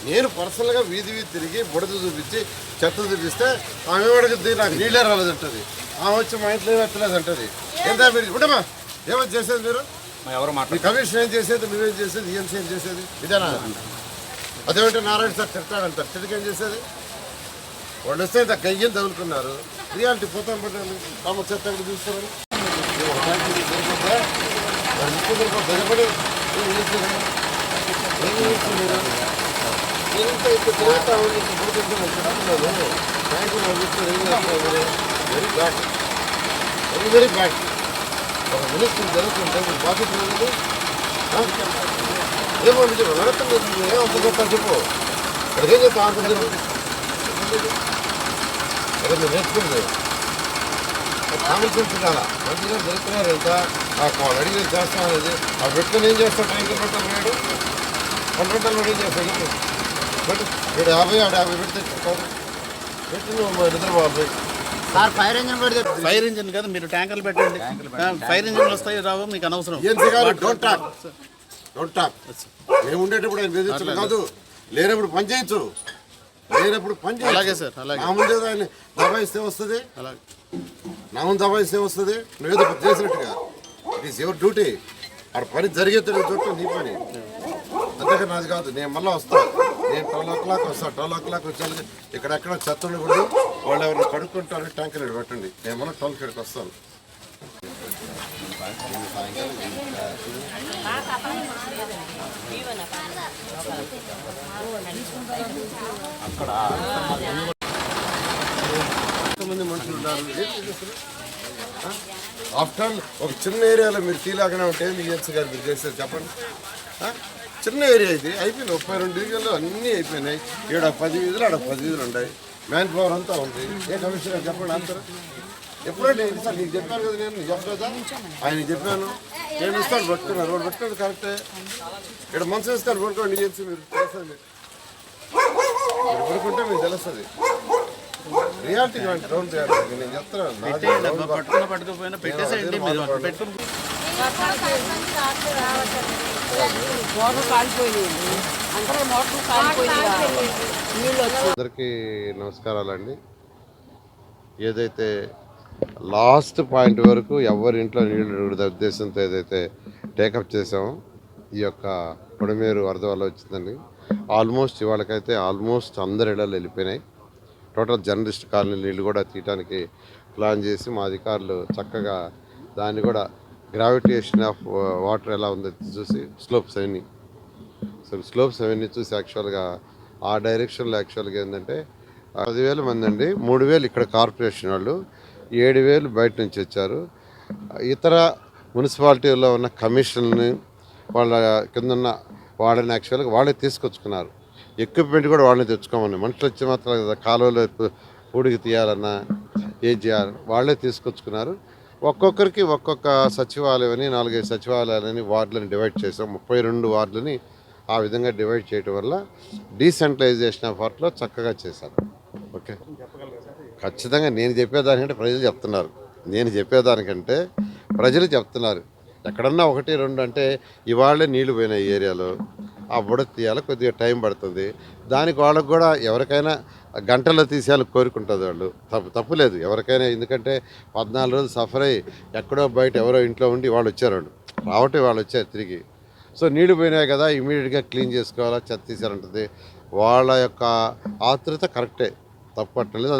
నేను పర్సనల్గా వీధి తిరిగి బుడద చూపించి చెత్త చూపిస్తే ఆమె అడుగుద్ది నాకు నీళ్ళే రాలేదంటది. ఆమె వచ్చి మా ఇంట్లో ఏమెత్తలేదు అంటది. ఎంత మీరు ఉండమా ఏమని చేసేది మీరు? ఎవరు మీ కమిషన్ ఏం చేసేది, నువ్వేం చేసేది, ఈఎంసీ ఏం చేసేది? ఇదేనా? అదేమంటే నారాయణ సార్ తిట్టాడంటారు. తిరిగేం చేసేది? వాళ్ళు వస్తే ఇంత గయ్యం తగులుకున్నారు. రియాలిటీ పోతాం పట్టాలి. తమ చెత్త ఎక్కడ చూస్తారు? భయపడి వెరీ బ్యాడ్, వెరీ బ్యాడ్. ఒక మినిస్టర్ జరుగుతుంటే మీరు బాధ్యత లేదు. ఏమో మీరు నడతం ఏమంత చెప్తాను చెప్పు. ఇక్కడికి ఏం చెప్తా అంత అదే మీరు నేర్చుకుంది కామన్ సెన్స్ కాదా? మంచిగా జరుగుతున్నారు ఎంత వాళ్ళు అడిగి చేస్తాం అనేది. ఆ పెట్టుకొని ఏం చేస్తాం? ట్యాంకర్ పెట్టాలి వేడు 100 రూపాయలు ఏం చేస్తాం చెప్పు. పెట్టు వీడు 50 ఆడు 50 పెడితే పెట్టి నువ్వు నిద్రపోవాలి. సార్ ఫైర్ ఇంజిన్ పెడితే ఫైర్ ఇంజిన్ కదా, మీరు ట్యాంకర్లు పెట్టండి. ఫైర్ ఇంజిన్ వస్తాయి రావు మీకు అనవసరం. Don't talk. మేము ఉండేటప్పుడు ఆయన బెదిరించడం కాదు, లేనప్పుడు పని చేయొచ్చు. లేనప్పుడు పని చేయాలి. అలాగే సార్, అలాగే. నా ముందే ఆయన దబాయిస్తే వస్తుంది, అలాగే నా ముందు దబాయిస్తే వస్తుంది. నువ్వేదో చేసినట్టుగా ఇట్ ఈస్ యువర్ డ్యూటీ. ఆడ పని జరిగేది చోట నీ పని, అంతేగా నాది కాదు. నేను మళ్ళీ వస్తాను. నేను 12 వస్తాను. 12 వచ్చాను. ఇక్కడెక్కడ చెత్త ఉండకూడదు. వాళ్ళు ఎవరిని కడుక్కుంటారు, ట్యాంకర్ పెట్టండి. నేను మళ్ళీ 12 వస్తాను. ఎంతమంది మనుషులు ఉన్నారు? ఆఫ్టర్ ఆల్ ఒక చిన్న ఏరియాలో మీరు తీలాగానే ఉంటే మీ ఎల్సీ గారు మీరు చేస్తారు చెప్పండి. చిన్న ఏరియా ఇది అయిపోయింది. 32 డివిజన్లు అన్నీ అయిపోయినాయి. ఈడ 10 వీధులు, ఆడ 10 వీధులు ఉన్నాయి. మ్యాన్ పవర్ అంతా ఉంది. ఏ కమిషనర్ చెప్పండి అంటారు? ఎప్పుడంటే సార్ నీకు చెప్పాను కదా, నేను చెప్పలేదా? ఆయన చెప్పాను. నేను ఇస్తాను పట్టుకున్నారు. వాళ్ళు పట్టుకోండి కరెక్టే. ఇక్కడ మనసు ఇస్తాను పట్టుకోండి. నీ ఎల్సీ మీరు తెలుస్తుంది. మీరు పడుకుంటే మీకు తెలుస్తుంది రియాలిటీ. గ్రౌండ్ రియాలిటీ నేను చెప్తున్నాను. పట్టుకపోయినా పెట్టేసేయండి. మీరు పెట్టుకుని అందరికీ నమస్కారాలండి. ఏదైతే లాస్ట్ పాయింట్ వరకు ఎవరి ఇంట్లో నీళ్ళు ఉద్దేశంతో ఏదైతే టేకప్ చేసామో ఈ యొక్క పొడమేరు వరద వల్ల వచ్చిందండి. ఆల్మోస్ట్ ఇవాళకైతే అందరి ఇళ్ళలో వెళ్ళిపోయినాయి. టోటల్ జర్నలిస్ట్ కాలనీ నీళ్ళు కూడా తీయడానికి ప్లాన్ చేసి మా అధికారులు చక్కగా దాన్ని కూడా గ్రావిటేషన్ ఆఫ్ వాటర్ ఎలా ఉందో చూసి స్లోప్స్ అవన్నీ చూసి యాక్చువల్గా ఆ డైరెక్షన్లో యాక్చువల్గా ఏంటంటే 10,000 మంది అండి. 3,000 ఇక్కడ కార్పొరేషన్ వాళ్ళు, 7,000 బయట నుంచి వచ్చారు. ఇతర మున్సిపాలిటీలో ఉన్న కమిషన్ని వాళ్ళ కింద ఉన్న వాళ్ళని యాక్చువల్గా వాళ్ళే తీసుకొచ్చుకున్నారు. ఎక్విప్మెంట్ కూడా వాళ్ళని తెచ్చుకోమని. మనుషులు వచ్చి మాత్రం కాలువలో పూడికి తీయాలన్నా ఏం చేయాలి వాళ్ళే తీసుకొచ్చుకున్నారు. ఒక్కొక్కరికి ఒక్కొక్క సచివాలయం అని 4-5 సచివాలయాలని వార్డులని డివైడ్ చేసాం. 32 వార్డులని ఆ విధంగా డివైడ్ చేయడం వల్ల డీసెంట్రలైజేషన్ ఆఫ్ వార్డులో చక్కగా చేశారు. ఓకే, ఖచ్చితంగా నేను చెప్పేదానికంటే ప్రజలు చెప్తున్నారు. నేను చెప్పేదానికంటే ప్రజలు చెప్తున్నారు. ఎక్కడన్నా 1-2 అంటే ఇవాళే నీళ్లు పోయినాయి ఈ ఏరియాలో, ఆ బుడ తీయాలి, కొద్దిగా టైం పడుతుంది. దానికి వాళ్ళకు కూడా ఎవరికైనా గంటల్లో తీసేయాలని కోరుకుంటుంది. వాళ్ళు తప్పులేదు ఎవరికైనా. ఎందుకంటే 14 రోజులు సఫర్ అయ్యి ఎక్కడో బయట ఎవరో ఇంట్లో ఉండి వాళ్ళు వచ్చారు. వాళ్ళు వచ్చారు తిరిగి. సో నీళ్లు పోయినాయి కదా, ఇమీడియట్గా క్లీన్ చేసుకోవాలా, చెత్త తీసారంటుంది. వాళ్ళ యొక్క ఆతృత కరెక్టే, తప్పట్లేదు.